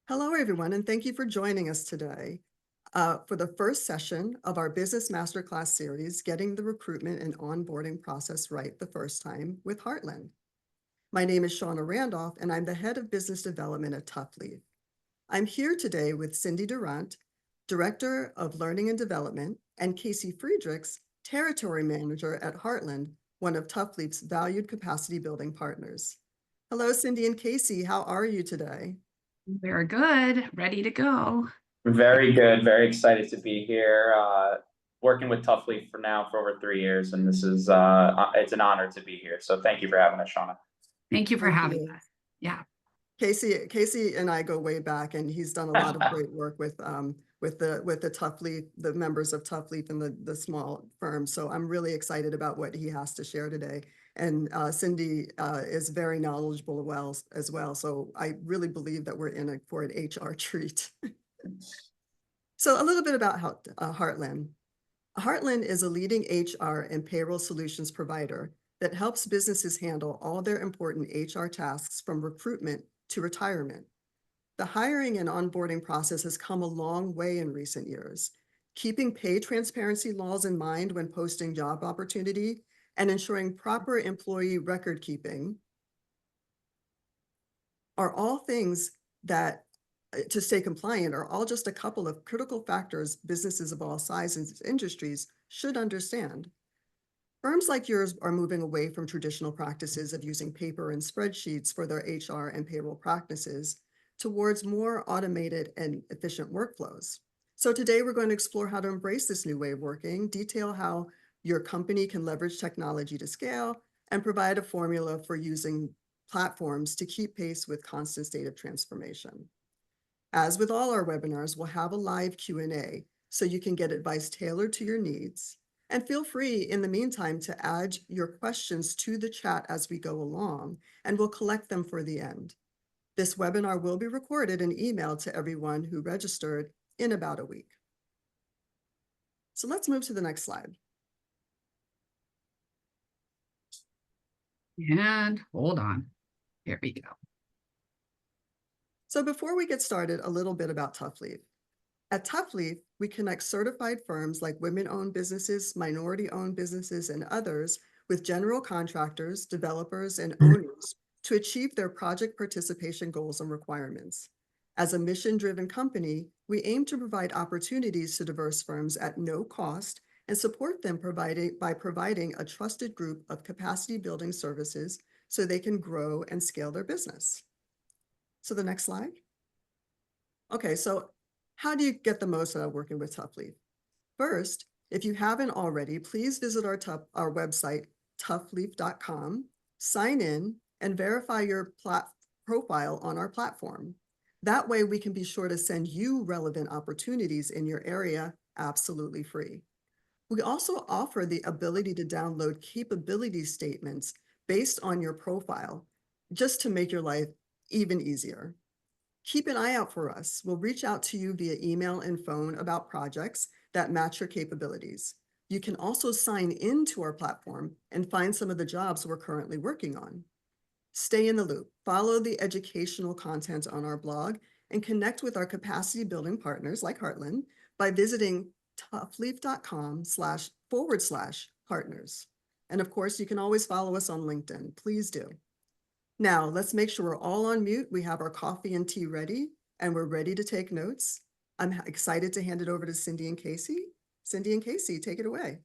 Hello, everyone, and thank you for joining us today for the first session of our Business Masterclass series, Getting the Recruitment and Onboarding Process Right the First Time with Heartland. My name is Shauna Randolph, and I'm the Head of Business Development at Toughleaf. I'm here today with Cindy Durant, Director of Learning and Development, and Casey Friedrichs, Territory Manager at Heartland, one of Toughleaf's valued capacity building partners. Hello, Cindy and Casey. How are you today? We're good, ready to go. Very good. Very excited to be here. Working with Toughleaf for over 3 years, and this is it's an honor to be here. So thank you for having us, Shauna. Thank you for Thank having you. us. Yeah. Casey and I go way back, and he's done a lot of great work with the Toughleaf, the members of Toughleaf and the small firms. So I'm really excited about what he has to share today. And Cindy is very knowledgeable as well. So I really believe that we're in for an HR treat. So a little bit about Heartland. Heartland is a leading HR and payroll solutions provider that helps businesses handle all their important HR tasks from recruitment to retirement. The hiring and onboarding process has come a long way in recent years, keeping pay transparency laws in mind when posting job opportunity and ensuring proper employee record keeping are all things that to stay compliant are all just a couple of critical factors businesses of all sizes and industries should understand. Firms like yours are moving away from traditional practices of using paper and spreadsheets for their HR and payroll practices towards more automated and efficient workflows. So today we're going to explore how to embrace this new way of working, detail how your company can leverage technology to scale, and provide a formula for using platforms to keep pace with constant state of transformation. As with all our webinars, we'll have a live Q&A so you can get advice tailored to your needs. And feel free in the meantime to add your questions to the chat as we go along, and we'll collect them for the end. This webinar will be recorded and emailed to everyone who registered in about a week. So let's move to the next slide. And hold on. Here we go. So before we get started, a little bit about Toughleaf. At Toughleaf, we connect certified firms like women-owned businesses, minority-owned businesses, and others with general contractors, developers, and owners to achieve their project participation goals and requirements. As a mission-driven company, we aim to provide opportunities to diverse firms at no cost and support them by providing a trusted group of capacity building services so they can grow and scale their business. So the next slide. Okay, so how do you get the most out of working with Toughleaf? First, if you haven't already, please visit our website, toughleaf.com, sign in, and verify your profile on our platform. That way we can be sure to send you relevant opportunities in your area absolutely free. We also offer the ability to download capability statements based on your profile, just to make your life even easier. Keep an eye out for us. We'll reach out to you via email and phone about projects that match your capabilities. You can also sign into our platform and find some of the jobs we're currently working on. Stay in the loop, follow the educational content on our blog, and connect with our capacity building partners like Heartland by visiting toughleaf.com//partners. And of course, you can always follow us on LinkedIn. Please do. Now, let's make sure we're all on mute. We have our coffee and tea ready, and we're ready to take notes. I'm excited to hand it over to Cindy and Casey. Cindy and Casey, take it away.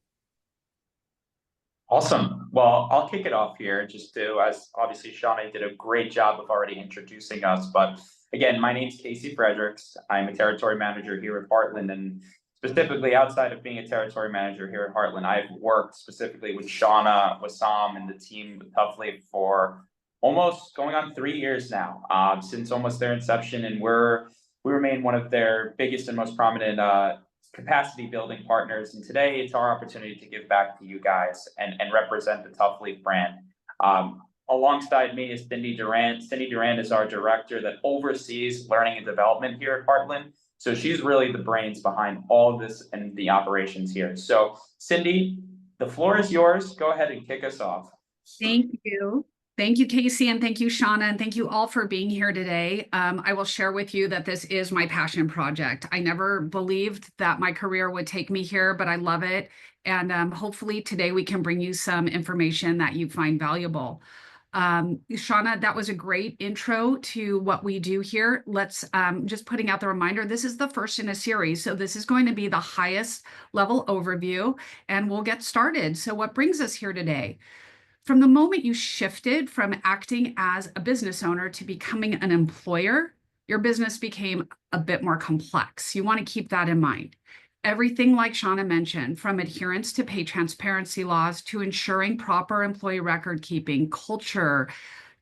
Awesome. Well, I'll kick it off here just to, as obviously Shauna did a great job of already introducing us. But again, my name's Casey Fredericks. I'm a territory manager here at Heartland, and specifically outside of being a territory manager here at Heartland, I've worked specifically with Shauna, Wassam, and the team with Toughleaf for almost going on 3 years now, since almost their inception, and we remain one of their biggest and most prominent capacity building partners. And today it's our opportunity to give back to you guys and represent the Toughleaf brand. Alongside me is Cindy Durant. Cindy Durant is our director that oversees learning and development here at Heartland. So she's really the brains behind all of this and the operations here. So Cindy, the floor is yours. Go ahead and kick us off. Thank you. Thank you, Casey, and thank you, Shauna, and thank you all for being here today. I will share with you that this is my passion project. I never believed that my career would take me here, but I love it. And hopefully today we can bring you some information that you find valuable. Shauna, that was a great intro to what we do here. Let's just putting out the reminder, this is the first in a series. So this is going to be the highest level overview, and we'll get started. So what brings us here today? From the moment you shifted from acting as a business owner to becoming an employer, your business became a bit more complex. You want to keep that in mind. Everything like Shauna mentioned, from adherence to pay transparency laws to ensuring proper employee record keeping, culture,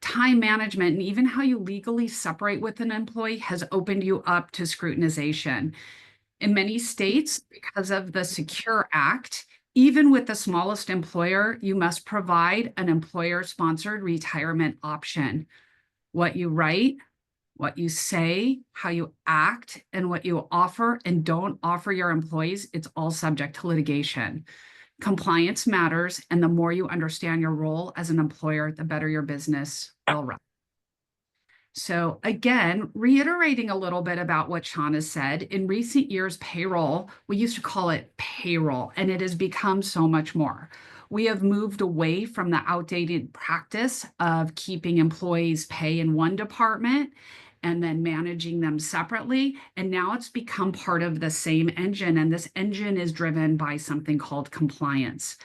time management, and even how you legally separate with an employee has opened you up to scrutinization. In many states, because of the Secure Act, even with the smallest employer, you must provide an employer-sponsored retirement option. What you write, what you say, how you act, and what you offer and don't offer your employees, it's all subject to litigation. Compliance matters, and the more you understand your role as an employer, the better your business will run. So again, reiterating a little bit about what Shauna said, in recent years, payroll, we used to call it payroll, and it has become so much more. We have moved away from the outdated practice of keeping employees' pay in one department and then managing them separately. And now it's become part of the same engine, and this engine is driven by something called compliance.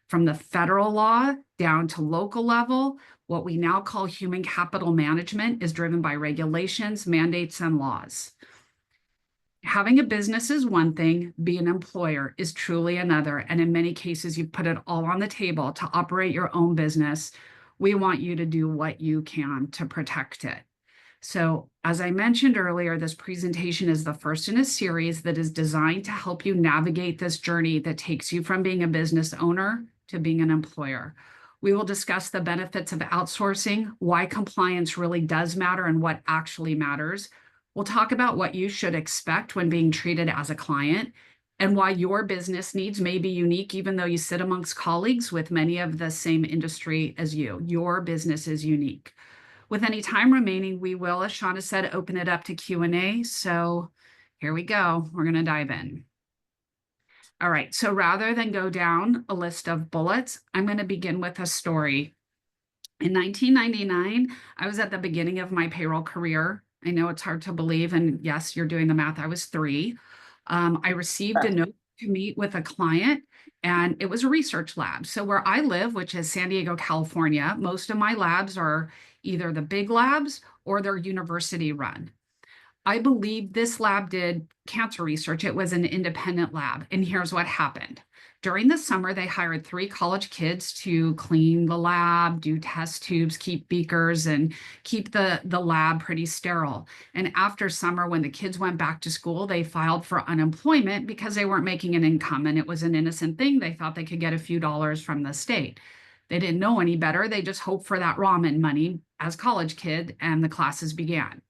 From the federal law down to local level, what we now call human capital management is driven by regulations, mandates, and laws. Having a business is one thing, being an employer is truly another. And in many cases, you put it all on the table to operate your own business. We want you to do what you can to protect it. So as I mentioned earlier, this presentation is the first in a series that is designed to help you navigate this journey that takes you from being a business owner to being an employer. We will discuss the benefits of outsourcing, why compliance really does matter and what actually matters. We'll talk about what you should expect when being treated as a client and why your business needs may be unique, even though you sit amongst colleagues with many of the same industry as you. Your business is unique. With any time remaining, we will, as Shauna said, open it up to Q&A. So here we go. We're going to dive in. All right. So rather than go down a list of bullets, I'm going to begin with a story. In 1999, I was at the beginning of my payroll career. I know it's hard to believe. And yes, you're doing the math. I was 3. I received a note to meet with a client, and it was a research lab. So where I live, which is San Diego, California, most of my labs are either the big labs or they're university run. I believe this lab did cancer research. It was an independent lab. And here's what happened. During the summer, they hired 3 college kids to clean the lab, do test tubes, keep beakers, and keep the lab pretty sterile. And after summer, when the kids went back to school, they filed for unemployment because they weren't making an income. And it was an innocent thing. They thought they could get a few dollars from the state. They didn't know any better. They just hoped for that ramen money as college kid, and the classes began.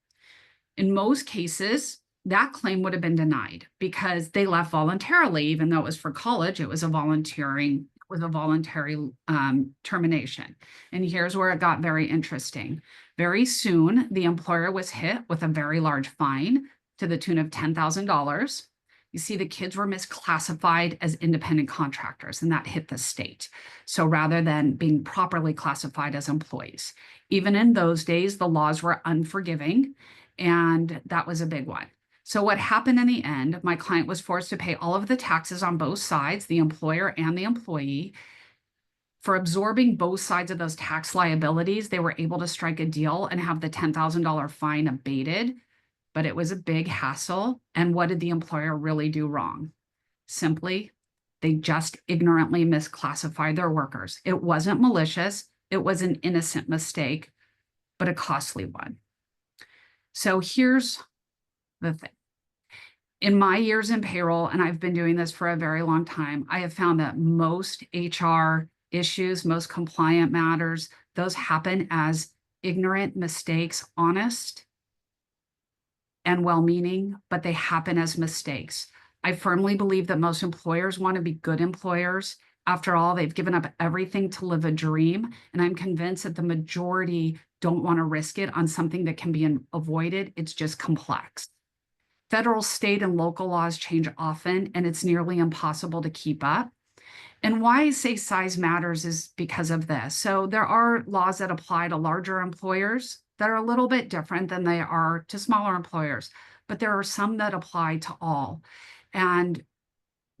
In most cases, that claim would have been denied because they left voluntarily, even though it was for college. It was a voluntary termination. And here's where it got very interesting. Very soon, the employer was hit with a very large fine to the tune of $10,000. You see, the kids were misclassified as independent contractors, and that hit the state. So rather than being properly classified as employees, even in those days, the laws were unforgiving, and that was a big one. So what happened in the end, my client was forced to pay all of the taxes on both sides, the employer and the employee. For absorbing both sides of those tax liabilities, they were able to strike a deal and have the $10,000 fine abated, but it was a big hassle. And what did the employer really do wrong? Simply, they just ignorantly misclassified their workers. It wasn't malicious. It was an innocent mistake, but a costly one. So here's the thing. In my years in payroll, and I've been doing this for a very long time, I have found that most HR issues, most compliant matters, those happen as ignorant mistakes, honest and well-meaning, but they happen as mistakes. I firmly believe that most employers want to be good employers. After all, they've given up everything to live a dream, and I'm convinced that the majority don't want to risk it on something that can be avoided. It's just complex. Federal, state, and local laws change often, and it's nearly impossible to keep up. And why I say size matters is because of this. So there are laws that apply to larger employers that are a little bit different than they are to smaller employers, but there are some that apply to all. And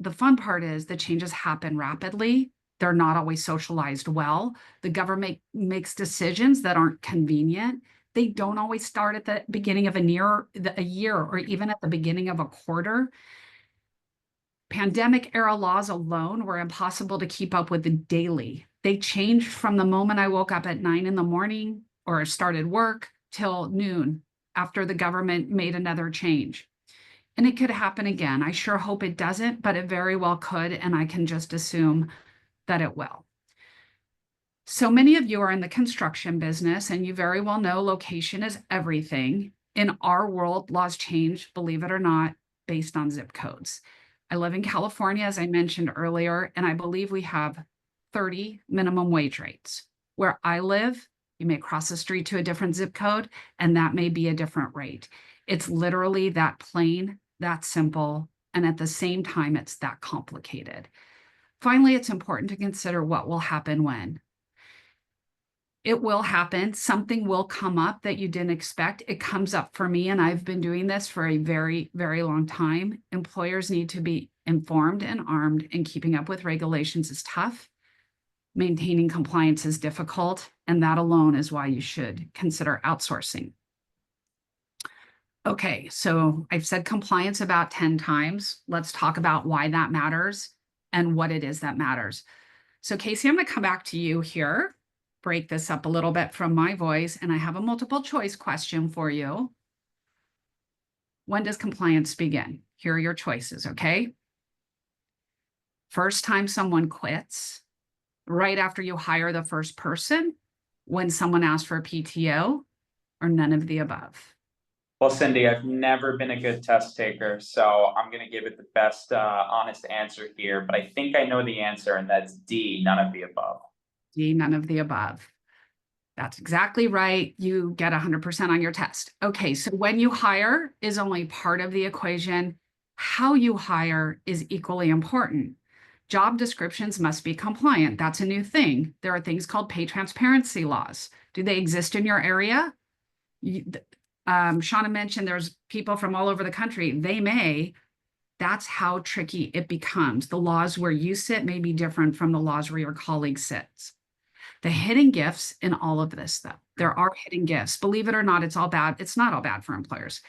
the fun part is the changes happen rapidly. They're not always socialized well. The government makes decisions that aren't convenient. They don't always start at the beginning of a year, or even at the beginning of a quarter. Pandemic era laws alone were impossible to keep up with daily. They changed from the moment I woke up at 9 in the morning or started work till noon after the government made another change. And it could happen again. I sure hope it doesn't, but it very well could, and I can just assume that it will. So many of you are in the construction business, and you very well know location is everything. In our world, laws change, believe it or not, based on zip codes. I live in California, as I mentioned earlier, and I believe we have 30 minimum wage rates. Where I live, you may cross the street to a different zip code, and that may be a different rate. It's literally that plain, that simple, and at the same time, it's that complicated. Finally, it's important to consider what will happen when. It will happen. Something will come up that you didn't expect. It comes up for me, and I've been doing this for a very, very long time. Employers need to be informed and armed, and keeping up with regulations is tough. Maintaining compliance is difficult, and that alone is why you should consider outsourcing. Okay, so I've said compliance about 10 times. Let's talk about why that matters and what it is that matters. So Casey, I'm going to come back to you here, break this up a little bit from my voice, and I have a multiple choice question for you. When does compliance begin? Here are your choices, okay? First time someone quits, right after you hire the first person, when someone asks for a PTO, or none of the above? Well, Cindy, I've never been a good test taker, so I'm going to give it the best honest answer here, but I think I know the answer, and that's D, none of the above. D, none of the above. That's exactly right. You get 100% on your test. Okay, so when you hire is only part of the equation. How you hire is equally important. Job descriptions must be compliant. That's a new thing. There are things called pay transparency laws. Do they exist in your area? Shauna mentioned there's people from all over the country. They may. That's how tricky it becomes. The laws where you sit may be different from the laws where your colleague sits. The hidden gifts in all of this, though, there are hidden gifts. Believe it or not, it's all bad. It's not all bad for employers.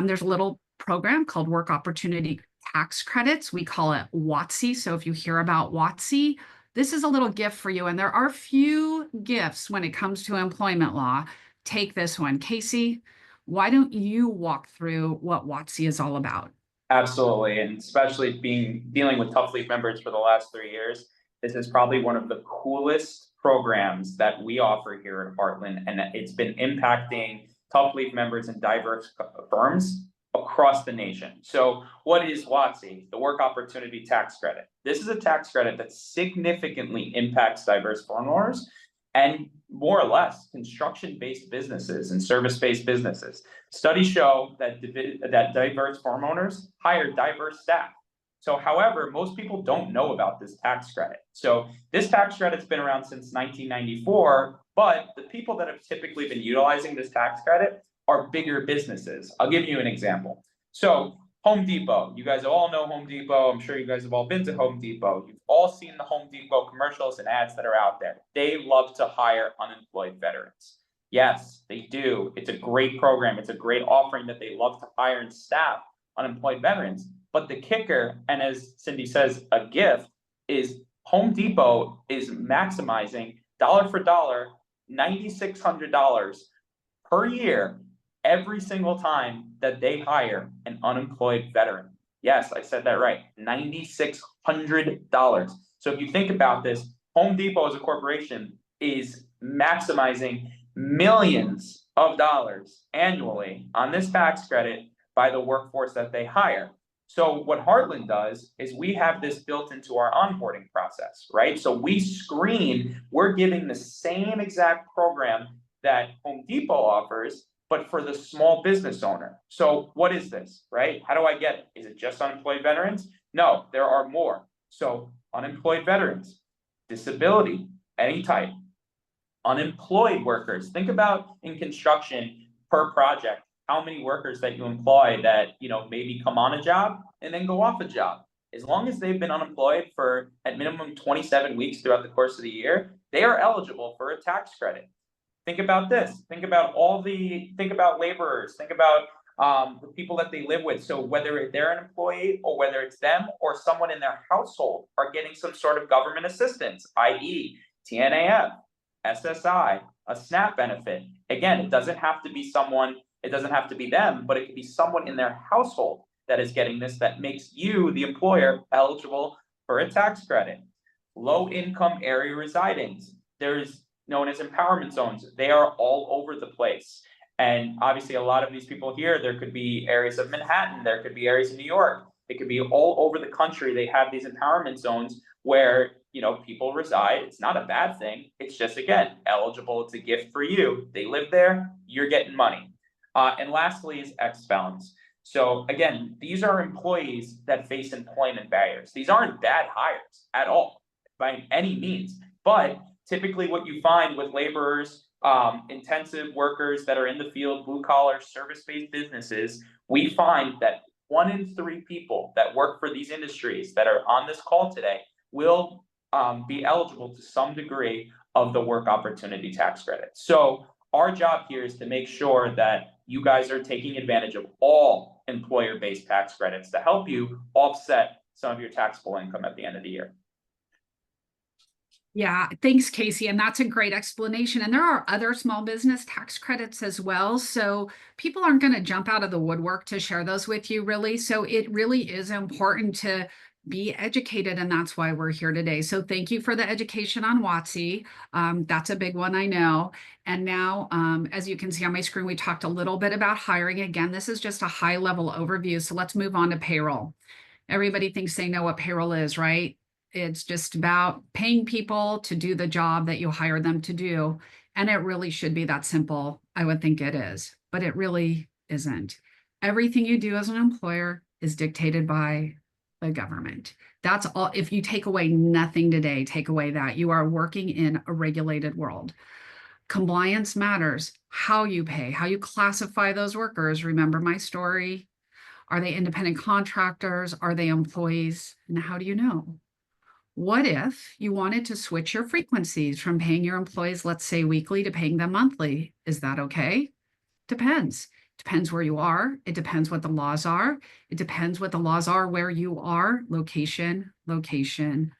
There's a little program called Work Opportunity Tax Credits. We call it WOTC. So if you hear about WOTC, this is a little gift for you. And there are few gifts when it comes to employment law. Take this one. Casey, why don't you walk through what WOTC is all about? Absolutely, and especially dealing with Tough Leaf members for the last 3 years, this is probably one of the coolest programs that we offer here at Heartland, and it's been impacting Tough Leaf members in diverse firms across the nation. So what is WOTC? The Work Opportunity Tax Credit. This is a tax credit that significantly impacts diverse firm owners and more or less construction-based businesses and service-based businesses. Studies show that diverse firm owners hire diverse staff. So, however, most people don't know about this tax credit. So this tax credit's been around since 1994, but the people that have typically been utilizing this tax credit are bigger businesses. I'll give you an example. So Home Depot, you guys all know Home Depot. I'm sure you guys have all been to Home Depot. You've all seen the Home Depot commercials and ads that are out there. They love to hire unemployed veterans. Yes, they do. It's a great program. It's a great offering that they love to hire and staff unemployed veterans. But the kicker, and as Cindy says, a gift, is Home Depot is maximizing dollar for dollar, $9,600 per year every single time that they hire an unemployed veteran. Yes, I said that right, $9,600. So if you think about this, Home Depot as a corporation is maximizing millions of dollars annually on this tax credit by the workforce that they hire. So what Heartland does is we have this built into our onboarding process, right? So we screen, we're giving the same exact program that Home Depot offers, but for the small business owner. So what is this, right? How do I get it? Is it just unemployed veterans? No, there are more. So unemployed veterans, disability, any type, unemployed workers. Think about in construction per project, how many workers that you employ that, maybe come on a job and then go off a job. As long as they've been unemployed for at minimum 27 weeks throughout the course of the year, they are eligible for a tax credit. Think about this. Think about laborers, think about the people that they live with. So whether they're an employee or whether it's them or someone in their household are getting some sort of government assistance, i.e. TNAF, SSI, a SNAP benefit. Again, it doesn't have to be them, but it could be someone in their household that is getting this that makes you, the employer, eligible for a tax credit. Low income area residings. There's known as empowerment zones. They are all over the place. And obviously a lot of these people here, there could be areas of Manhattan, there could be areas of New York, it could be all over the country. They have these empowerment zones where, people reside. It's not a bad thing. It's just, again, eligible. It's a gift for you. They live there, you're getting money. And lastly is ex-felons. So again, these are employees that face employment barriers. These aren't bad hires at all by any means, but typically what you find with laborers, intensive workers that are in the field, blue collar, service-based businesses, we find that 1 in 3 people that work for these industries that are on this call today will be eligible to some degree of the work opportunity tax credit. So our job here is to make sure that you guys are taking advantage of all employer-based tax credits to help you offset some of your taxable income at the end of the year. Yeah, thanks, Casey. And that's a great explanation. And there are other small business tax credits as well. So people aren't going to jump out of the woodwork to share those with you, really. So it really is important to be educated, and that's why we're here today. So thank you for the education on WOTC. That's a big one, I know. And now, as you can see on my screen, we talked a little bit about hiring. Again, this is just a high-level overview. So let's move on to payroll. Everybody thinks they know what payroll is, right? It's just about paying people to do the job that you hire them to do. And it really should be that simple. I would think it is, but it really isn't. Everything you do as an employer is dictated by the government. That's all. If you take away nothing today, take away that you are working in a regulated world. Compliance matters. How you pay, how you classify those workers. Remember my story. Are they independent contractors? Are they employees? And how do you know? What if you wanted to switch your frequencies from paying your employees, let's say weekly, to paying them monthly? Is that okay? Depends. Depends where you are. It depends what the laws are. It depends what the laws are where you are. Location, location,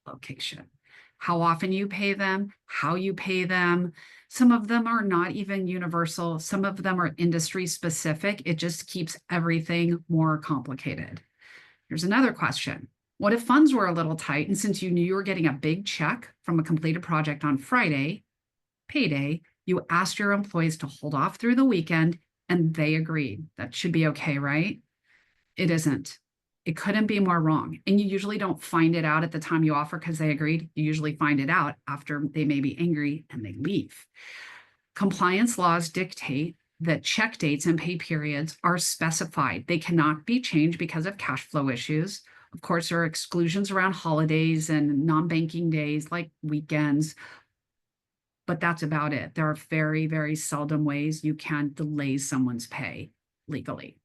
location. How often you pay them, how you pay them. Some of them are not even universal. Some of them are industry specific. It just keeps everything more complicated. Here's another question. What if funds were a little tight, and since you knew you were getting a big check from a completed project on Friday, payday, you asked your employees to hold off through the weekend and they agreed? That should be okay, right? It isn't. It couldn't be more wrong. And you usually don't find it out at the time you offer because they agreed. You usually find it out after they may be angry and they leave. Compliance laws dictate that check dates and pay periods are specified. They cannot be changed because of cash flow issues. Of course, there are exclusions around holidays and non-banking days like weekends, but that's about it. There are very, very seldom ways you can delay someone's pay legally.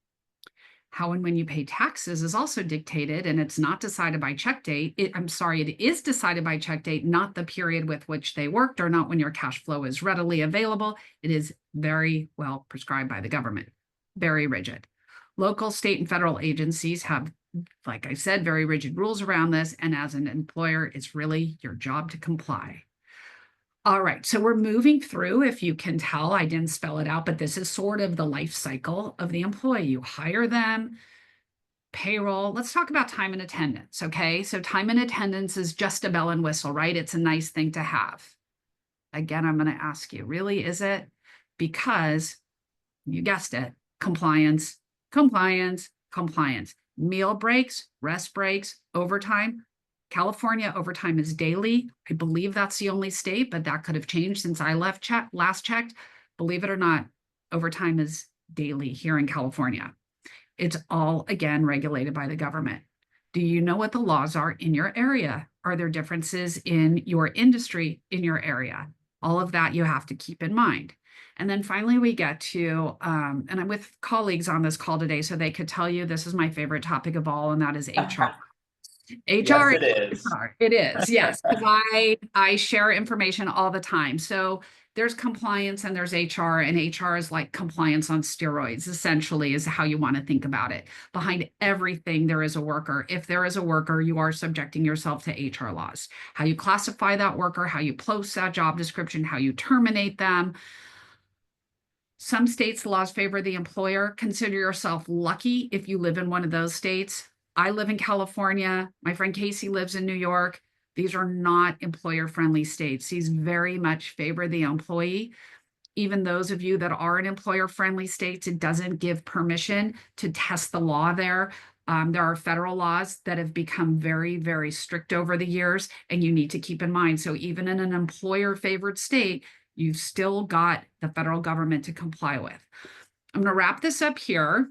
How and when you pay taxes is also dictated, and it's not decided by check date. It is decided by check date, not the period with which they worked or not when your cash flow is readily available. It is very well prescribed by the government, very rigid. Local, state, and federal agencies have, like I said, very rigid rules around this. And as an employer, it's really your job to comply. All right, so we're moving through, if you can tell, I didn't spell it out, but this is sort of the life cycle of the employee. You hire them, payroll. Let's talk about time and attendance, okay? So time and attendance is just a bell and whistle, right? It's a nice thing to have. Again, I'm going to ask you, really, is it? Because you guessed it, compliance, compliance, compliance. meal breaks, rest breaks, overtime. California overtime is daily. I believe that's the only state, but that could have changed since I last checked. Believe it or not, overtime is daily here in California. It's all, again, regulated by the government. Do you know what the laws are in your area? Are there differences in your industry in your area? All of that you have to keep in mind. And then finally, we get to, and I'm with colleagues on this call today, so they could tell you this is my favorite topic of all, and that is HR. Yes, HR it is. HR. It is, yes, because I share information all the time. So there's compliance and there's HR, and HR is like compliance on steroids, essentially, is how you want to think about it. Behind everything, there is a worker. If there is a worker, you are subjecting yourself to HR laws. How you classify that worker, how you post that job description, how you terminate them. Some states' laws favor the employer. Consider yourself lucky if you live in one of those states. I live in California. My friend Casey lives in New York. These are not employer-friendly states. These very much favor the employee. Even those of you that are in employer-friendly states, it doesn't give permission to test the law there. There are federal laws that have become very, very strict over the years, and you need to keep in mind. So even in an employer-favored state, you've still got the federal government to comply with. I'm going to wrap this up here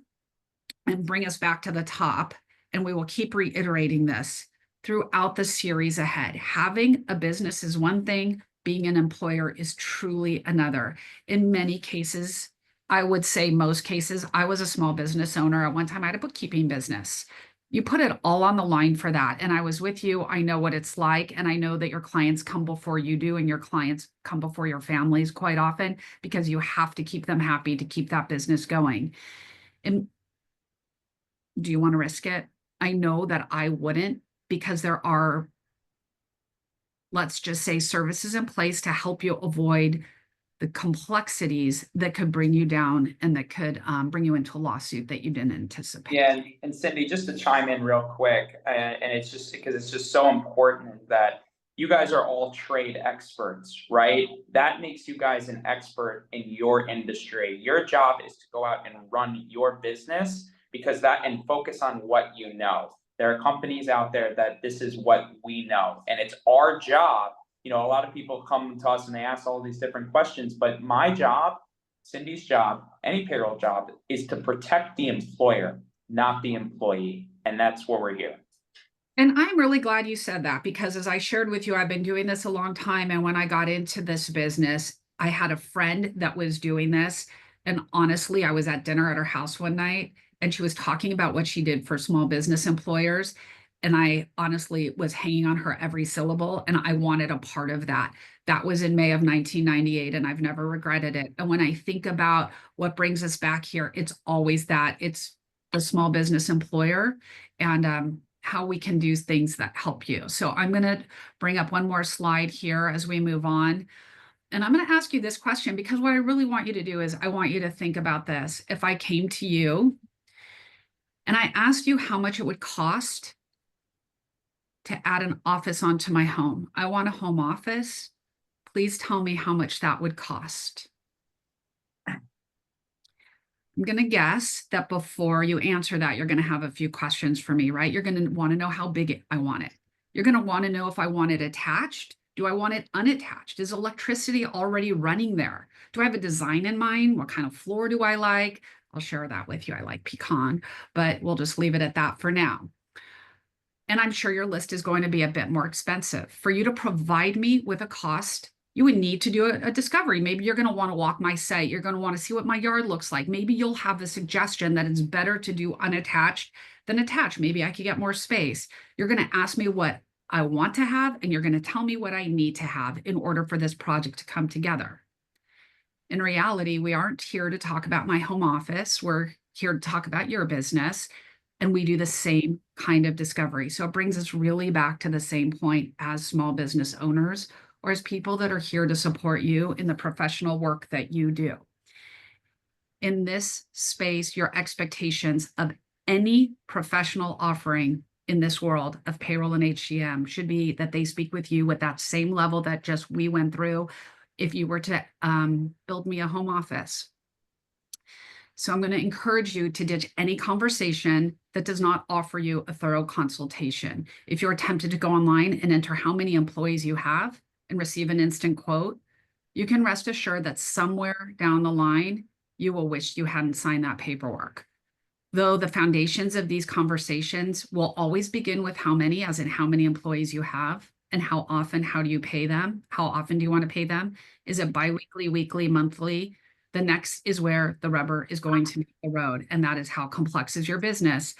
and bring us back to the top, and we will keep reiterating this throughout the series ahead. Having a business is one thing, being an employer is truly another. In many cases, I would say most cases, I was a small business owner. At one time, I had a bookkeeping business. You put it all on the line for that. And I was with you. I know what it's like. And I know that your clients come before you do, and your clients come before your families quite often, because you have to keep them happy to keep that business going. And do you want to risk it? I know that I wouldn't, because there are, let's just say, services in place to help you avoid the complexities that could bring you down and that could bring you into a lawsuit that you didn't anticipate. Yeah, and Cindy, just to chime in real quick, and it's just because it's just so important that you guys are all trade experts, right? That makes you guys an expert in your industry. Your job is to go out and run your business because that, and focus on what you know. There are companies out there that this is what we know, and it's our job. You know, a lot of people come to us and they ask all these different questions, but my job, Cindy's job, any payroll job, is to protect the employer, not the employee. And that's where we're here. And I'm really glad you said that, because as I shared with you, I've been doing this a long time. And when I got into this business, I had a friend that was doing this. And honestly, I was at dinner at her house one night, and she was talking about what she did for small business employers. And I honestly was hanging on her every syllable, and I wanted a part of that. That was in May of 1998, and I've never regretted it. And when I think about what brings us back here, it's always that. It's the small business employer, and how we can do things that help you. So I'm going to bring up one more slide here as we move on. And I'm going to ask you this question, because what I really want you to do is I want you to think about this. If I came to you and I asked you how much it would cost to add an office onto my home. I want a home office. Please tell me how much that would cost. I'm going to guess that before you answer that, you're going to have a few questions for me, right? You're going to want to know how big I want it. You're going to want to know if I want it attached. Do I want it unattached? Is electricity already running there? Do I have a design in mind? What kind of floor do I like? I'll share that with you. I like pecan, but we'll just leave it at that for now. And I'm sure your list is going to be a bit more expensive. For you to provide me with a cost, you would need to do a discovery. Maybe you're going to want to walk my site. You're going to want to see what my yard looks like. Maybe you'll have the suggestion that it's better to do unattached than attached. Maybe I could get more space. You're going to ask me what I want to have, and you're going to tell me what I need to have in order for this project to come together. In reality, we aren't here to talk about my home office. We're here to talk about your business. And we do the same kind of discovery. So it brings us really back to the same point as small business owners, or as people that are here to support you in the professional work that you do. In this space, your expectations of any professional offering in this world of payroll and HCM should be that they speak with you with that same level that just we went through if you were to build me a home office. So I'm going to encourage you to ditch any conversation that does not offer you a thorough consultation. If you're tempted to go online and enter how many employees you have and receive an instant quote, you can rest assured that somewhere down the line, you will wish you hadn't signed that paperwork. Though the foundations of these conversations will always begin with how many, as in how many employees you have, and how often, how do you pay them? How often do you want to pay them? Is it biweekly, weekly, monthly? The next is where the rubber is going to meet the road, and that is how complex is your business.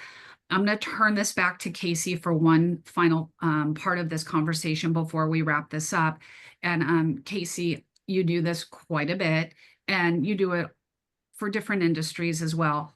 I'm going to turn this back to Casey for one final part of this conversation before we wrap this up. And Casey, you do this quite a bit, and you do it for different industries as well.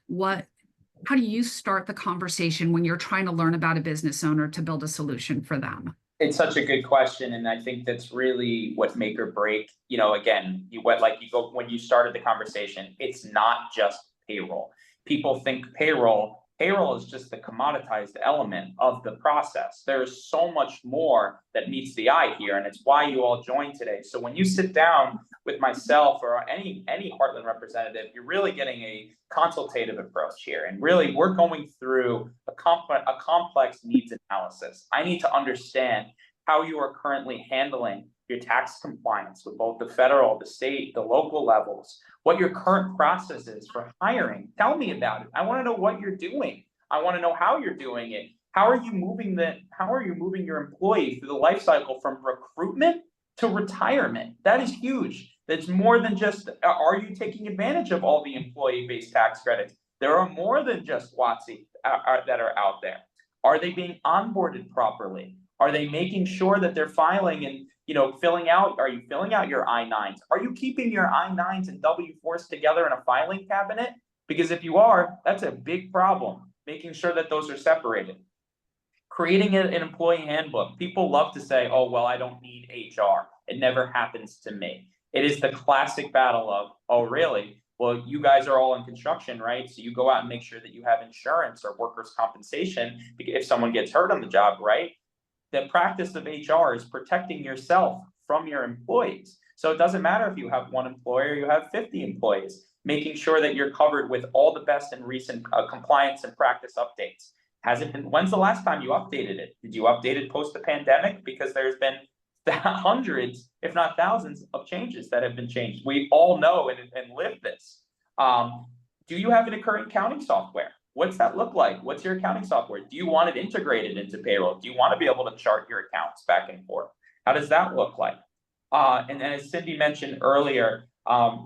How do you start the conversation when you're trying to learn about a business owner to build a solution for them? It's such a good question, and I think that's really what make or break. Again, when you started the conversation, it's not just payroll. People think payroll is just the commoditized element of the process. There's so much more that meets the eye here, and it's why you all joined today. So when you sit down with myself or any Heartland representative, you're really getting a consultative approach here, and really we're going through a complex needs analysis. I need to understand how you are currently handling your tax compliance with both the federal, the state, the local levels, what your current process is for hiring. Tell me about it. I want to know what you're doing. I want to know how you're doing it. How are you moving your employee through the life cycle from recruitment to retirement? That is huge. That's more than just, are you taking advantage of all the employee-based tax credits? There are more than just WOTC that are out there. Are they being onboarded properly? Are they making sure that they're filing and are you filling out your I-9s? Are you keeping your I-9s and W-4s together in a filing cabinet? Because if you are, that's a big problem, making sure that those are separated. Creating an employee handbook. People love to say, oh, well, I don't need HR. It never happens to me. It is the classic battle of, oh, really? Well, you guys are all in construction, right? So you go out and make sure that you have insurance or workers' compensation if someone gets hurt on the job, right? The practice of HR is protecting yourself from your employees. So it doesn't matter if you have one employee or you have 50 employees, making sure that you're covered with all the best and recent compliance and practice updates. When's the last time you updated it? Did you update it post the pandemic? Because there's been hundreds, if not thousands, of changes that have been changed. We all know and live this. Do you have an current accounting software? What's that look like? What's your accounting software? Do you want it integrated into payroll? Do you want to be able to chart your accounts back and forth? How does that look like? And as Cindy mentioned earlier,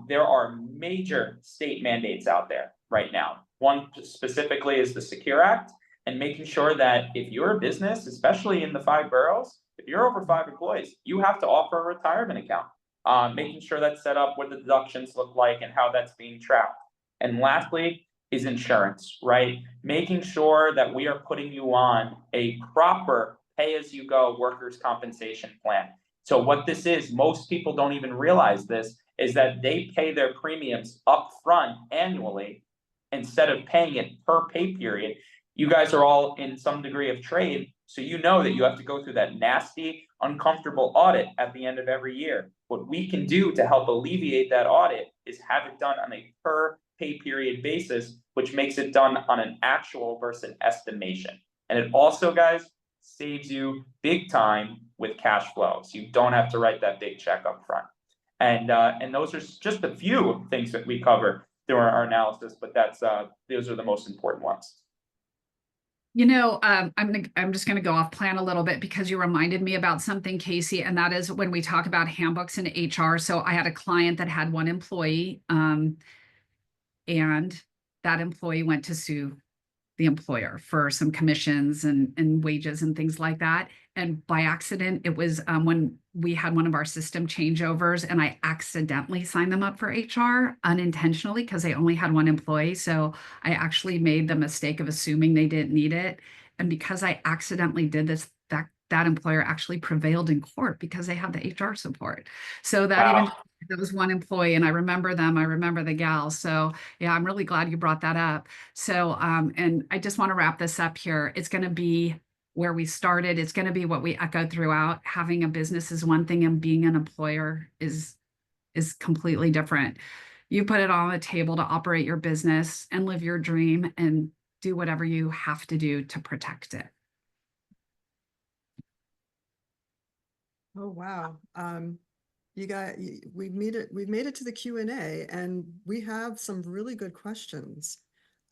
there are major state mandates out there right now. One specifically is the Secure Act, and making sure that if you're a business, especially in the 5 boroughs, if you're over 5 employees, you have to offer a retirement account. Making sure that's set up, what the deductions look like, and how that's being tracked. And lastly is insurance, right? Making sure that we are putting you on a proper pay-as-you-go workers' compensation plan. So what this is, most people don't even realize this, is that they pay their premiums up front annually instead of paying it per pay period. You guys are all in some degree of trade, so you know that you have to go through that nasty, uncomfortable audit at the end of every year. What we can do to help alleviate that audit is have it done on a per pay period basis, which makes it done on an actual versus an estimation. And it also, guys, saves you big time with cash flow. So you don't have to write that big check up front. And those are just a few things that we cover through our analysis, but those are the most important ones. I'm just going to go off plan a little bit because you reminded me about something, Casey, and that is when we talk about handbooks and HR. So I had a client that had one employee, and that employee went to sue the employer for some commissions and wages and things like that. And by accident, it was when we had one of our system changeovers, and I accidentally signed them up for HR unintentionally because they only had one employee. So I actually made the mistake of assuming they didn't need it. And because I accidentally did this, that employer actually prevailed in court because they had the HR support. So that there was one employee, and I remember them. I remember the gal. So yeah, I'm really glad you brought that up. So, and I just want to wrap this up here. It's going to be where we started. It's going to be what we echoed throughout. Having a business is one thing, and being an employer is completely different. You put it on the table to operate your business and live your dream and do whatever you have to do to protect it. Oh, wow. We've made it to the Q&A, and we have some really good questions.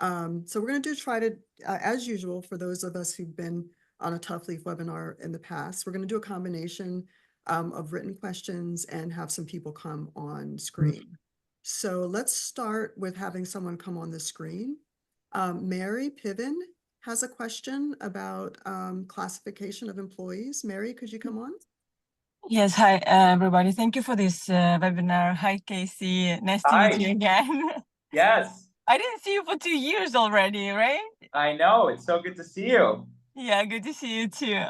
So we're going to try to, as usual, for those of us who've been on a Tough Leaf webinar in the past, we're going to do a combination of written questions and have some people come on screen. So let's start with having someone come on the screen. Mary Piven has a question about classification of employees. Mary, could you come on? Yes, hi, everybody. Thank you for this webinar. Hi, Casey. Nice to meet you again. Yes, I didn't see you for 2 years already, right? I know. It's so good to see you. Yeah, good to see you too.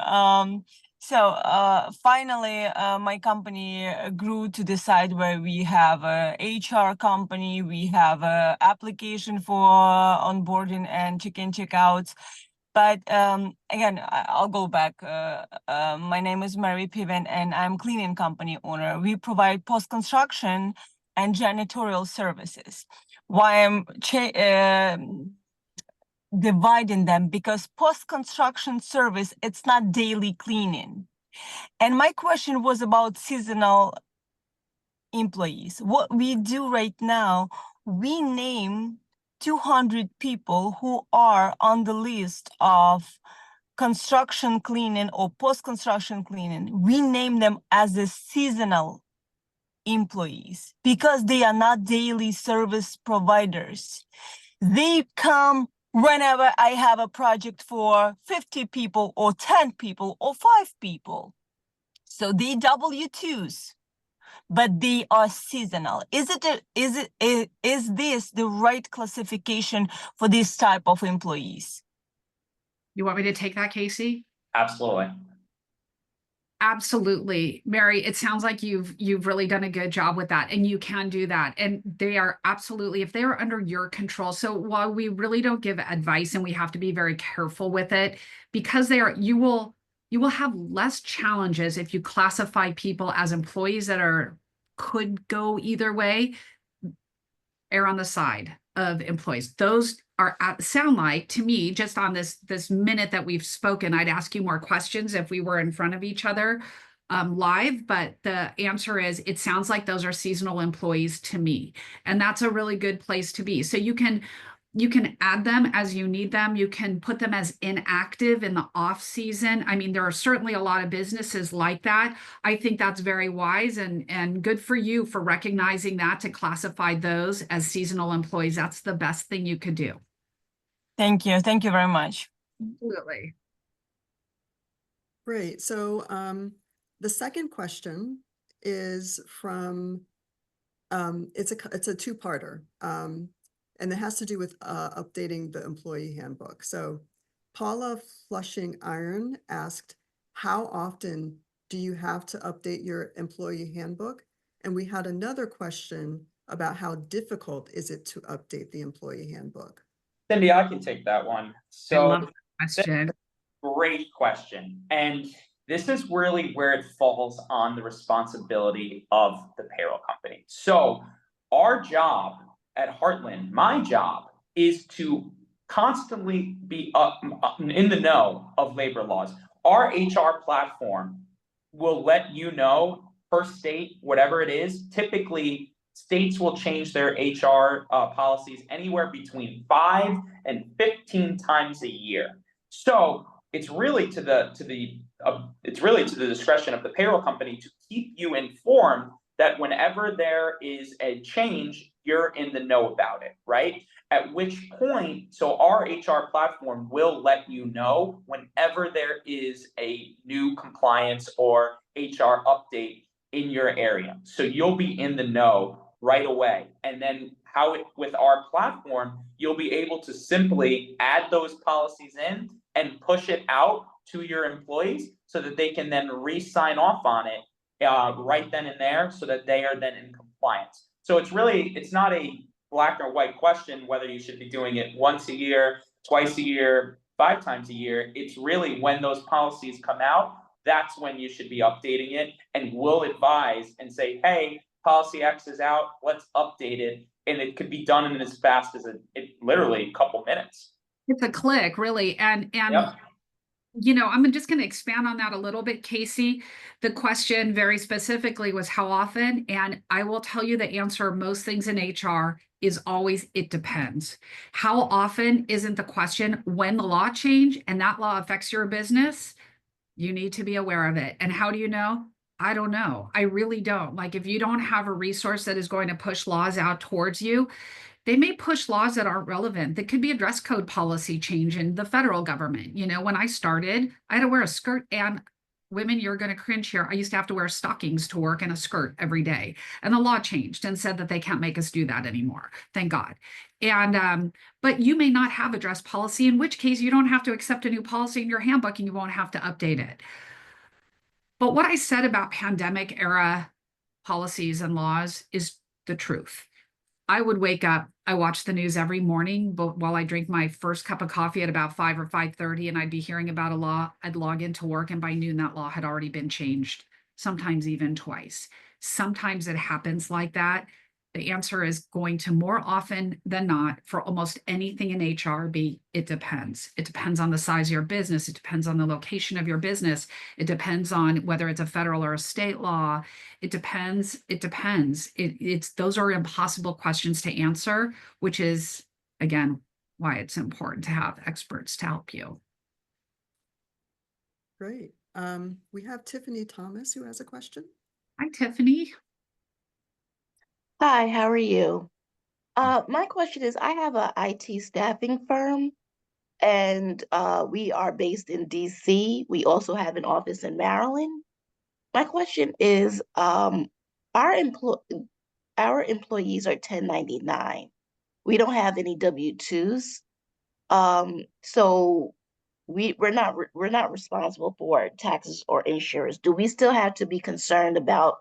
Finally, my company grew to the side where we have a HR company, we have a application for onboarding and check-in, check-outs. But again, I'll go back. My name is Mary Piven, and I'm cleaning company owner. We provide post-construction and janitorial services. Why I'm dividing them, because post-construction service, it's not daily cleaning. And my question was about seasonal employees. What we do right now, we name 200 people who are on the list of construction cleaning or post-construction cleaning. We name them as the seasonal employees because they are not daily service providers. They come whenever I have a project for 50 people or 10 people or 5 people. So they W-2s, but they are seasonal. Is this the right classification for this type of employees? You want me to take that, Casey? Absolutely. Absolutely. Mary, it sounds like you've really done a good job with that, and you can do that. And they are absolutely, if they are under your control. So while we really don't give advice and we have to be very careful with it, because you will have less challenges if you classify people as employees that could go either way. Err on the side of employees. Those sound like, to me, just on this minute that we've spoken, I'd ask you more questions if we were in front of each other live, but the answer is, it sounds like those are seasonal employees to me. And that's a really good place to be. So you can add them as you need them. You can put them as inactive in the off season. I mean, there are certainly a lot of businesses like that. I think that's very wise and good for you for recognizing that, to classify those as seasonal employees. That's the best thing you could do. Thank you. Thank you very much. Absolutely. Great. So the second question is from, it's a two-parter. And it has to do with updating the employee handbook. So Paula Flushing Iron asked, how often do you have to update your employee handbook? And we had another question about how difficult is it to update the employee handbook? Cindy, I can take that one. I So love that question. great question. And this is really where it falls on the responsibility of the payroll company. So our job at Heartland, my job, is to constantly be up in the know of labor laws. Our HR platform will let you know per state, whatever it is. Typically, states will change their HR policies anywhere between 5 and 15 times a year. So it's really to the discretion of the payroll company to keep you informed that whenever there is a change, you're in the know about it, right? At which point, so our HR platform will let you know whenever there is a new compliance or HR update in your area. So you'll be in the know right away. And then with our platform, you'll be able to simply add those policies in and push it out to your employees so that they can then re-sign off on it right then and there, so that they are then in compliance. So it's not a black or white question whether you should be doing it once a year, twice a year, 5 times a year. It's really when those policies come out, that's when you should be updating it, and we'll advise and say, hey, policy X is out, let's update it. and it could be done in as fast as literally a couple minutes. It's a click, really. And Yep. you know, I'm just going to expand on that a little bit, Casey. The question very specifically was how often, and I will tell you the answer. Most things in HR is always it depends. How often isn't the question. When the law change and that law affects your business, you need to be aware of it. And how do you know? I don't know. I really don't. Like, if you don't have a resource that is going to push laws out towards you, they may push laws that aren't relevant. That could be a dress code policy change in the federal government. You know, when I started, I had to wear a skirt, and women, you're going to cringe here. I used to have to wear stockings to work and a skirt every day. And the law changed and said that they can't make us do that anymore. Thank God. And, but you may not have a dress policy, in which case you don't have to accept a new policy in your handbook and you won't have to update it. But what I said about pandemic era policies and laws is the truth. I would wake up, I watch the news every morning, but while I drink my first cup of coffee at about 5 or 5:30, and I'd be hearing about a law, I'd log into work, and by noon that law had already been changed, sometimes even twice. Sometimes it happens like that. The answer is going to more often than not for almost anything in HR be it depends. It depends on the size of your business. It depends on the location of your business. It depends on whether it's a federal or a state law. It depends. It depends. Those are impossible questions to answer, which is, again, why it's important to have experts to help you. Great. We have Tiffany Thomas who has a question. Hi, Tiffany. Hi, how are you? My question is, I have a IT staffing firm, and we are based in DC. We also have an office in Maryland. My question is, our employees are 1099. We don't have any W-2s. So we're not responsible for taxes or insurance. Do we still have to be concerned about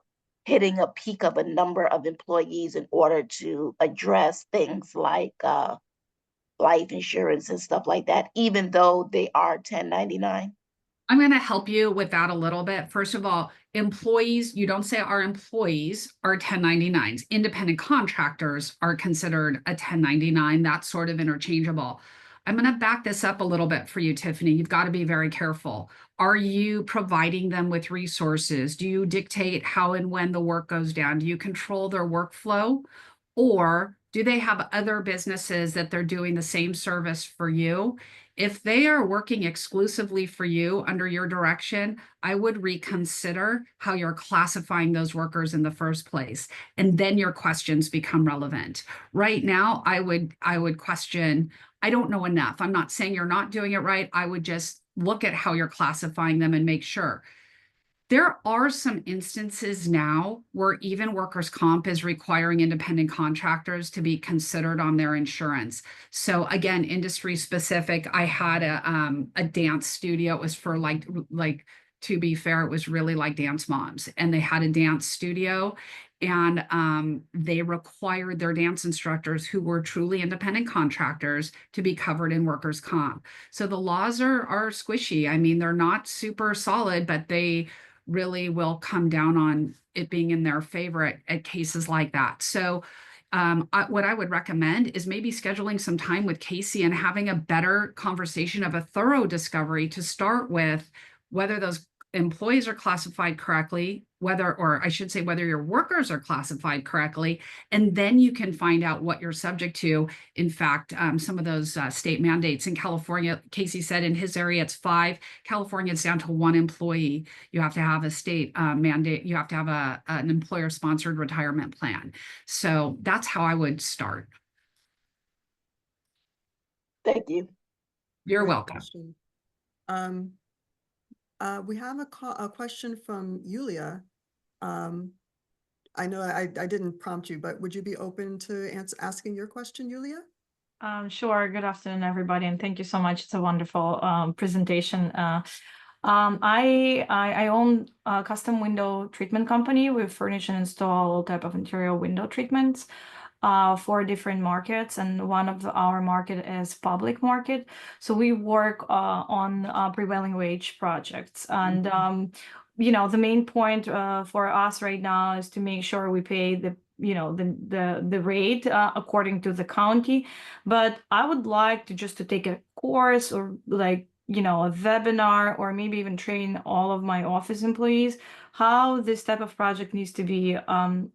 hitting a peak of a number of employees in order to address things like life insurance and stuff like that, even though they are 1099? I'm going to help you with that a little bit. First of all, employees, you don't say our employees are 1099s. Independent contractors are considered a 1099. That's sort of interchangeable. I'm going to back this up a little bit for you, Tiffany. You've got to be very careful. Are you providing them with resources? Do you dictate how and when the work goes down? Do you control their workflow? Or do they have other businesses that they're doing the same service for you? If they are working exclusively for you under your direction, I would reconsider how you're classifying those workers in the first place. And then your questions become relevant. Right now, I would question, I don't know enough. I'm not saying you're not doing it right. I would just look at how you're classifying them and make sure. There are some instances now where even workers' comp is requiring independent contractors to be considered on their insurance. So again, industry specific. I had a dance studio. It was for like to be fair, it was really like Dance Moms, and they had a dance studio, and they required their dance instructors who were truly independent contractors to be covered in workers' comp. So the laws are squishy. I mean, they're not super solid, but they really will come down on it being in their favor at cases like that. So what I would recommend is maybe scheduling some time with Casey and having a better conversation of a thorough discovery to start with, whether those employees are classified correctly, or I should say, whether your workers are classified correctly, and then you can find out what you're subject to. In fact, some of those state mandates in California, Casey said in his area, it's 5. California, it's down to 1 employee. You have to have a state mandate. You have to have an employer-sponsored retirement plan. So that's how I would start. Thank you. You're Great welcome. question. We have a question from Yulia. I know I didn't prompt you, but would you be open to asking your question, Yulia? Sure. Good afternoon, everybody, and thank you so much. It's a wonderful presentation. I own a custom window treatment company. We furnish and install all type of interior window treatments for different markets, and one of our market is public market. So we work on prevailing wage projects, and you know, the main point for us right now is to make sure we pay the, you know, the rate according to the county. But I would like to just to take a course or like, you know, a webinar, or maybe even train all of my office employees how this type of project needs to be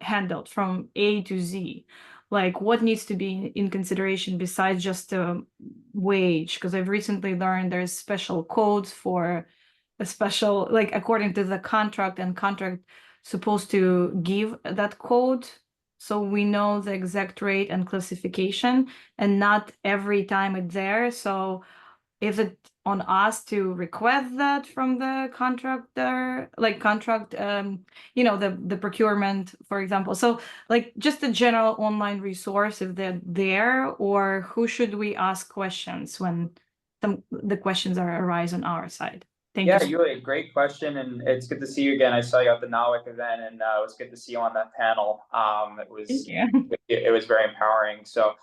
handled from A to Z. Like what needs to be in consideration besides just a wage, because I've recently learned there's special codes for a special, like according to the contract, and contract supposed to give that code, so we know the exact rate and classification, and not every time it's there. So is it on us to request that from the contractor, like contract, you know, the procurement, for example? So like just a general online resource if they're there, or who should we ask questions when the questions are arise on our side? Thank Yeah, you. Yulia, great question, and it's good to see you again. I saw you at the NAWIC event, and it was good to see you on that panel. It was very empowering. So,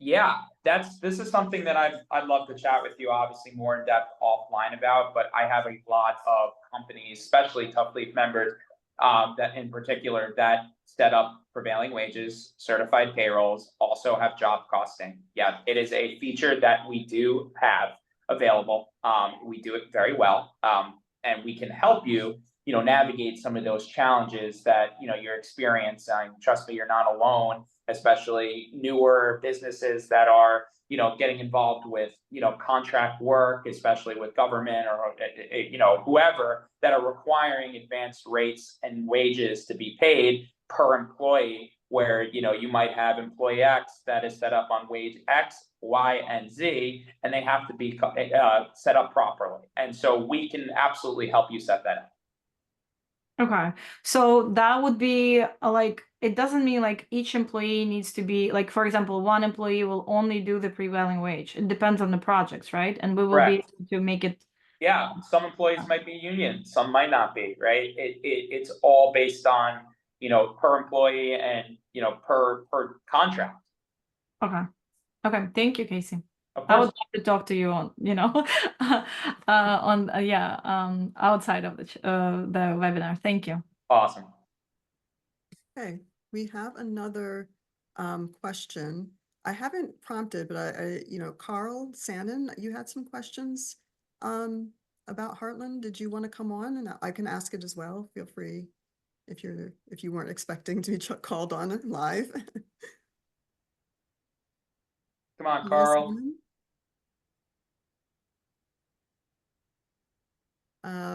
yeah, this is something that I'd love to chat with you, obviously more in depth offline about. But I have a lot of companies, especially Tough Leaf members, that in particular that set up prevailing wages, certified payrolls, also have job costing. Yeah, it is a feature that we do have available. We do it very well, and we can help you, you know, navigate some of those challenges that, you know, you're experiencing. Trust me, you're not alone, especially newer businesses that are, you know, getting involved with, you know, contract work, especially with government or, you know, whoever, that are requiring advanced rates and wages to be paid per employee, where, you know, you might have employee X that is set up on wage X, Y, and Z, and they have to be set up properly. And so we can absolutely help you set that up. Okay, so that would be like, it doesn't mean like each employee needs to be like, for example, one employee will only do the prevailing wage. It depends on the projects, right? And we will be Correct. able to make it. Yeah, some employees might be union, some might not be, right? It's all based on, you know, per employee and, you know, per contract. Okay. Okay. Thank you, Casey. Of I would course. love to talk to you on, you know, on outside of the webinar. Thank you. Awesome. Okay, we have another question. I haven't prompted, but you know, Carl Sannon, you had some questions about Heartland. Did you want to come on? And I can ask it as well. Feel free if you weren't expecting to be called on live. Come on, Carl.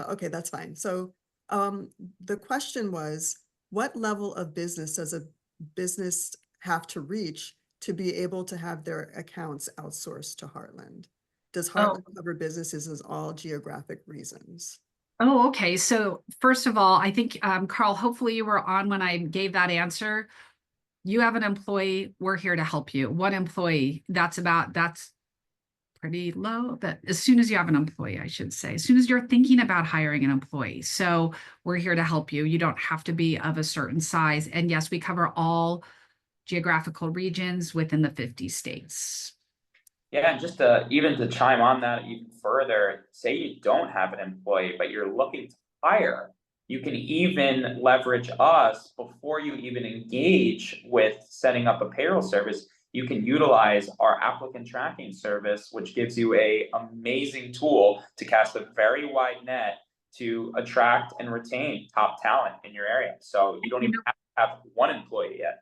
Okay, that's fine. So the question was, what level of business does a business have to reach to be able to have their accounts outsourced to Heartland? Does Heartland cover businesses as all geographic reasons? Oh, okay. So first of all, I think, Carl, hopefully you were on when I gave that answer. You have an employee, we're here to help you. One employee, that's pretty low, but as soon as you have an employee, I should say, as soon as you're thinking about hiring an employee. So we're here to help you. You don't have to be of a certain size. And yes, we cover all geographical regions within the 50 states. Yeah, and just even to chime on that even further, say you don't have an employee, but you're looking to hire, you can even leverage us before you even engage with setting up a payroll service. You can utilize our applicant tracking service, which gives you an amazing tool to cast a very wide net to attract and retain top talent in your area. So you don't even have to have one employee yet.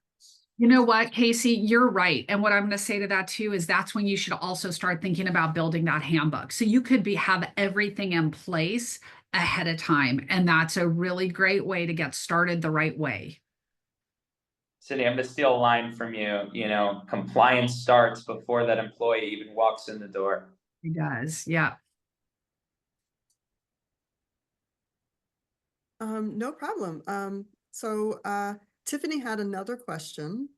You know what, Casey, you're right. And what I'm going to say to that too is that's when you should also start thinking about building that handbook. So you could have everything in place ahead of time. And that's a really great way to get started the right way. Cindy, I'm going to steal a line from you. You know, compliance starts before that employee even walks in the door. It does. Yeah. No problem. So Tiffany had another question.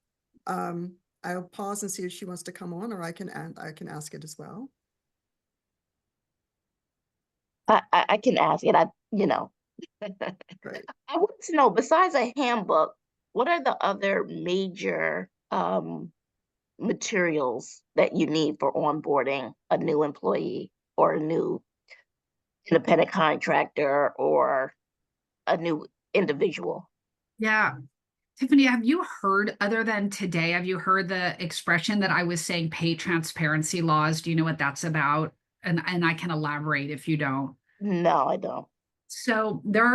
I'll pause and see if she wants to come on, or I can ask it as well. I can ask it. You know. Great. I want to know, besides a handbook, what are the other major materials that you need for onboarding a new employee or a new independent contractor or a new individual? Yeah. Tiffany, have you heard, other than today, have you heard the expression that I was saying, pay transparency laws? Do you know what that's about? And I can elaborate if you don't. No, I don't. So there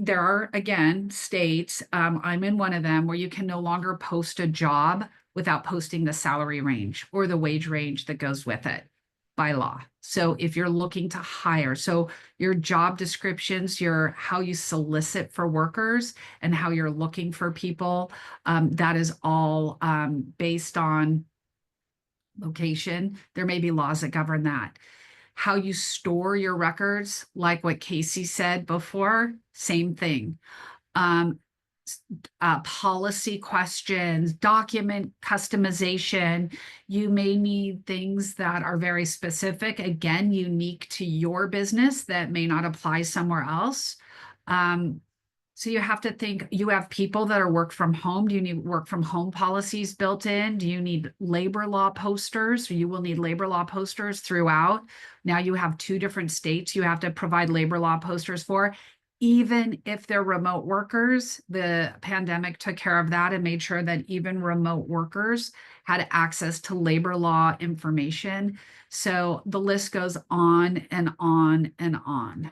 are again states, I'm in one of them, where you can no longer post a job without posting the salary range or the wage range that goes with it by law. So if you're looking to hire, so your job descriptions, your how you solicit for workers and how you're looking for people, that is all based on location. There may be laws that govern that. How you store your records, like what Casey said before, same thing. Um, Policy questions, document customization. You may need things that are very specific, again, unique to your business that may not apply somewhere else. So you have to think, you have people that are work from home. Do you need work from home policies built in? Do you need labor law posters? You will need labor law posters throughout. Now you have 2 different states you have to provide labor law posters for. Even if they're remote workers, the pandemic took care of that and made sure that even remote workers had access to labor law information. So the list goes on and on and on.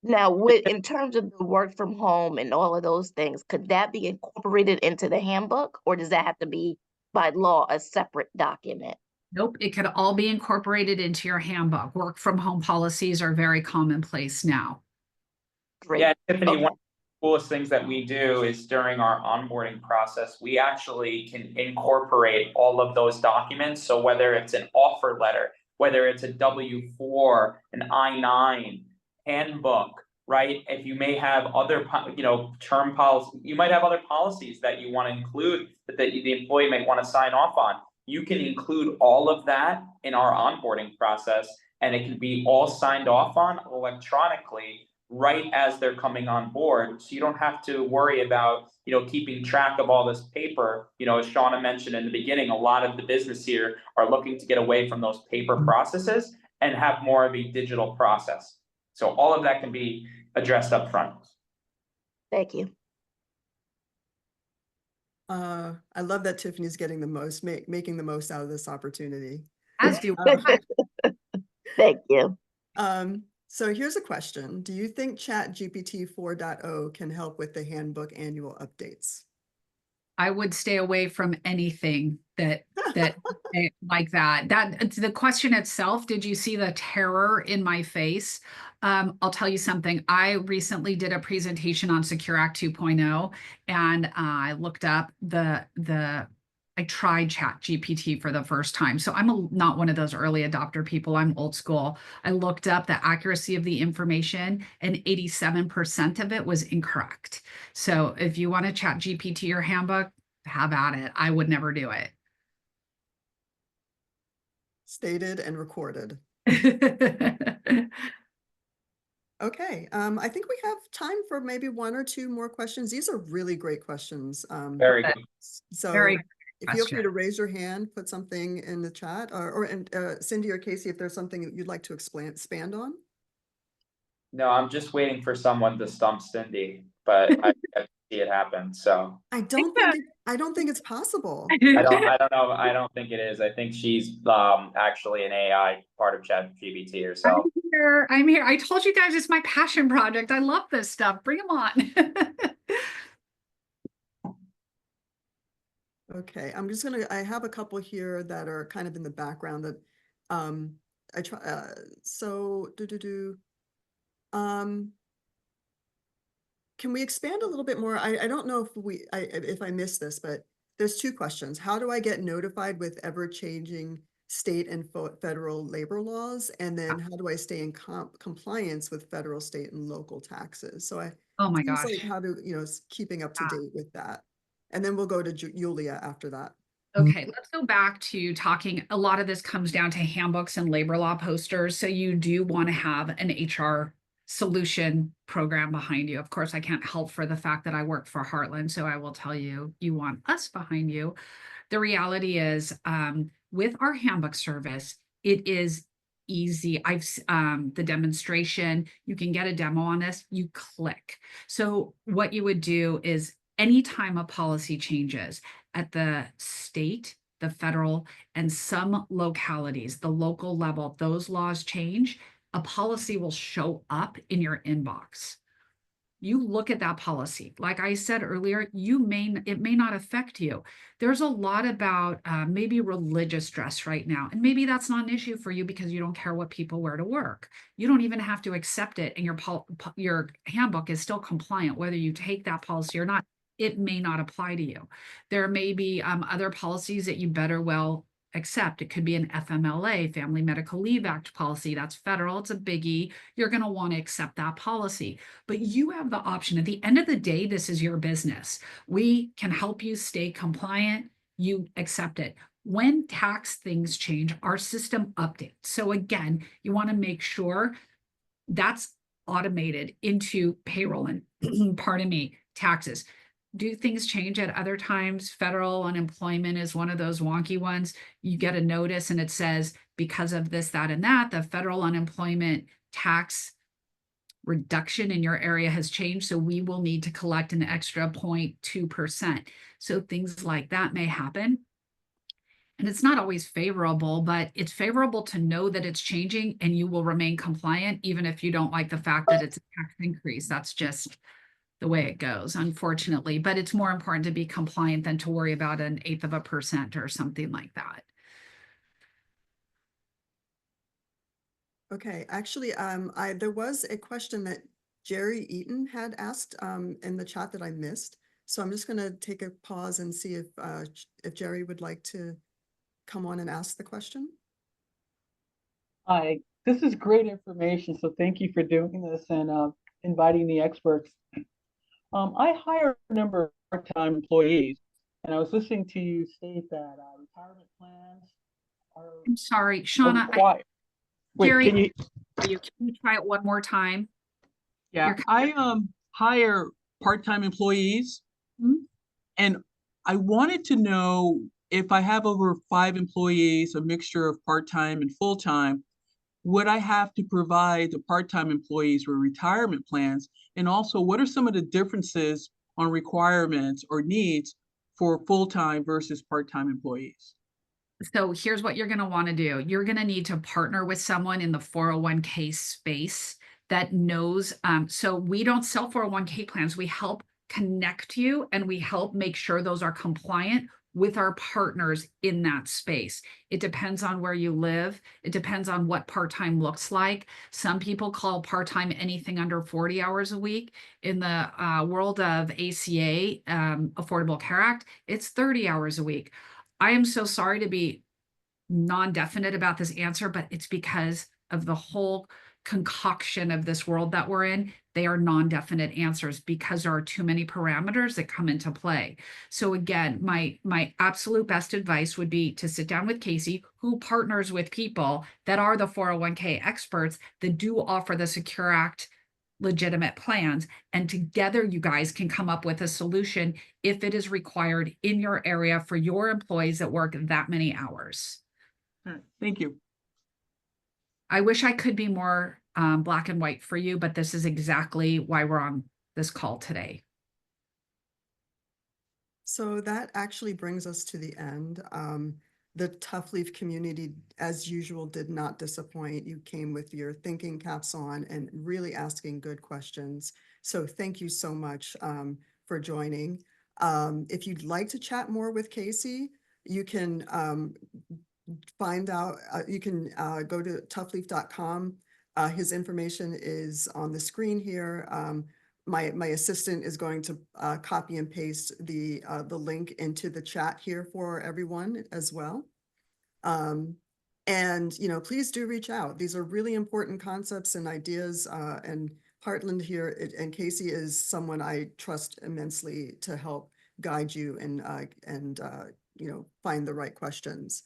Now, in terms of the work from home and all of those things, could that be incorporated into the handbook, or does that have to be by law a separate document? Nope, it could all be incorporated into your handbook. Work from home policies are very commonplace now. Great. Yeah, Tiffany, Okay. one of the coolest things that we do is during our onboarding process, we actually can incorporate all of those documents. So whether it's an offer letter, whether it's a W-4, an I-9, handbook, right? If you may have other, term policy, you might have other policies that you want to include that the employee might want to sign off on. You can include all of that in our onboarding process, and it can be all signed off on electronically right as they're coming on board. So you don't have to worry about, keeping track of all this paper. As Shauna mentioned in the beginning, a lot of the business here are looking to get away from those paper processes and have more of a digital process. So all of that can be addressed up front. Thank you. I love that Tiffany's getting the most, making the most out of this opportunity. As do Thank you. So here's a question. Do you think ChatGPT 4.0 can help with the handbook annual updates? I would stay away from anything that like that. That the question itself, did you see the terror in my face? I'll tell you something. I recently did a presentation on Secure Act 2.0, and I looked up I tried ChatGPT for the first time. So I'm not one of those early adopter people. I'm old school. I looked up the accuracy of the information, and 87% of it was incorrect. So if you want to ChatGPT your handbook, have at it. I would never do it. Stated and recorded. Okay, I think we have time for maybe 1 or 2 more questions. These are really great questions. Very good. So Very feel free to raise your hand, put something in the chat, or Cindy or Casey, if there's something you'd like to expand on. No, I'm just waiting for someone to stump Cindy, but I see it happen. So I don't think it's possible. I don't know. I don't think it is. I think she's actually an AI part of ChatGPT herself. I'm here. I told you guys it's my passion project. I love this stuff. Bring them on. Okay, I have a couple here that are kind of in the background that I try, can we expand a little bit more? I don't know if I missed this, but there's 2 questions. How do I get notified with ever-changing state and federal labor laws? And then how do I stay in compliance with federal, state, and local taxes? So Oh my seems gosh. like how to, keeping up to date with that. And then we'll go to Julia after that. Okay, let's go back to talking. A lot of this comes down to handbooks and labor law posters. So you do want to have an HR solution program behind you. Of course, I can't help for the fact that I work for Heartland. So I will tell you, you want us behind you. The reality is with our handbook service, it is easy. The demonstration, you can get a demo on this, you click. So what you would do is anytime a policy changes at the state, the federal, and some localities, the local level, those laws change, a policy will show up in your inbox. You look at that policy. Like I said earlier, it may not affect you. There's a lot about maybe religious dress right now, and maybe that's not an issue for you because you don't care what people wear to work. You don't even have to accept it, and your handbook is still compliant whether you take that policy or not. It may not apply to you. There may be other policies that you better well accept. It could be an FMLA, Family Medical Leave Act policy. That's federal. It's a biggie. You're going to want to accept that policy. But you have the option. At the end of the day, this is your business. We can help you stay compliant. You accept it. When tax things change, our system updates. So again, you want to make sure that's automated into payroll and pardon me, taxes. Do things change at other times? Federal unemployment is one of those wonky ones. You get a notice and it says, because of this, that, and that, the federal unemployment tax reduction in your area has changed. So we will need to collect an extra 0.2%. So things like that may happen. And it's not always favorable, but it's favorable to know that it's changing and you will remain compliant, even if you don't like the fact that it's a tax increase. That's just the way it goes, unfortunately. But it's more important to be compliant than to worry about 1/8% or something like that. Okay, actually, there was a question that Jerry Eaton had asked in the chat that I missed. So I'm just going to take a pause and see if Jerry would like to come on and ask the question. Hi, this is great information, so thank you for doing this and inviting the experts. I hire a number of part-time employees, and I was listening to you state that retirement plans are I'm sorry, Shauna. required. Wait, Jerry, can you try it one more time? Yeah, I hire part-time employees, Mhm. and I wanted to know if I have over 5 employees, a mixture of part-time and full-time, would I have to provide the part-time employees with retirement plans? And also, what are some of the differences on requirements or needs for full-time versus part-time employees? So here's what you're going to want to do. You're going to need to partner with someone in the 401k space that knows. So we don't sell 401k plans. We help connect you and we help make sure those are compliant with our partners in that space. It depends on where you live. It depends on what part-time looks like. Some people call part-time anything under 40 hours a week. In the world of ACA, Affordable Care Act, it's 30 hours a week. I am so sorry to be non-definite about this answer, but it's because of the whole concoction of this world that we're in. They are non-definite answers because there are too many parameters that come into play. So again, my absolute best advice would be to sit down with Casey, who partners with people that are the 401k experts that do offer the Secure Act legitimate plans, and together you guys can come up with a solution if it is required in your area for your employees that work that many hours. All right, thank you. I wish I could be more black and white for you, but this is exactly why we're on this call today. So that actually brings us to the end. The Tough Leaf community, as usual, did not disappoint. You came with your thinking caps on and really asking good questions. So thank you so much for joining. If you'd like to chat more with Casey, you can find out, you can go to toughleaf.com. His information is on the screen here. My assistant is going to copy and paste the link into the chat here for everyone as well. And, please do reach out. These are really important concepts and ideas, and Heartland here and Casey is someone I trust immensely to help guide you and find the right questions.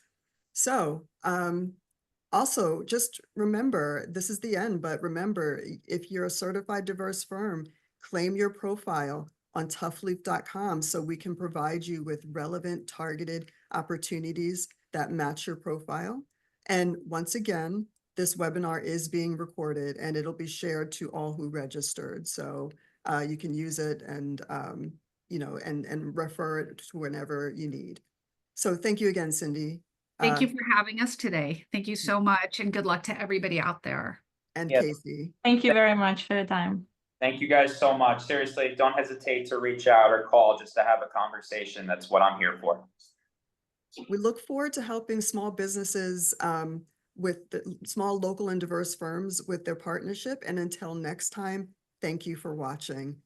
So, also, just remember, this is the end, but remember, if you're a certified diverse firm, claim your profile on toughleaf.com so we can provide you with relevant targeted opportunities that match your profile. And once again, this webinar is being recorded and it'll be shared to all who registered. So you can use it and, you know, and refer it to whenever you need. So thank you again, Cindy. Thank you for having us today. Thank you so much, and good luck to everybody out there. And Yes. Casey. Thank you very much for the time. Thank you guys so much. Seriously, don't hesitate to reach out or call just to have a conversation. That's what I'm here for. We look forward to helping small businesses with the small, local, and diverse firms with their partnership. And until next time, thank you for watching.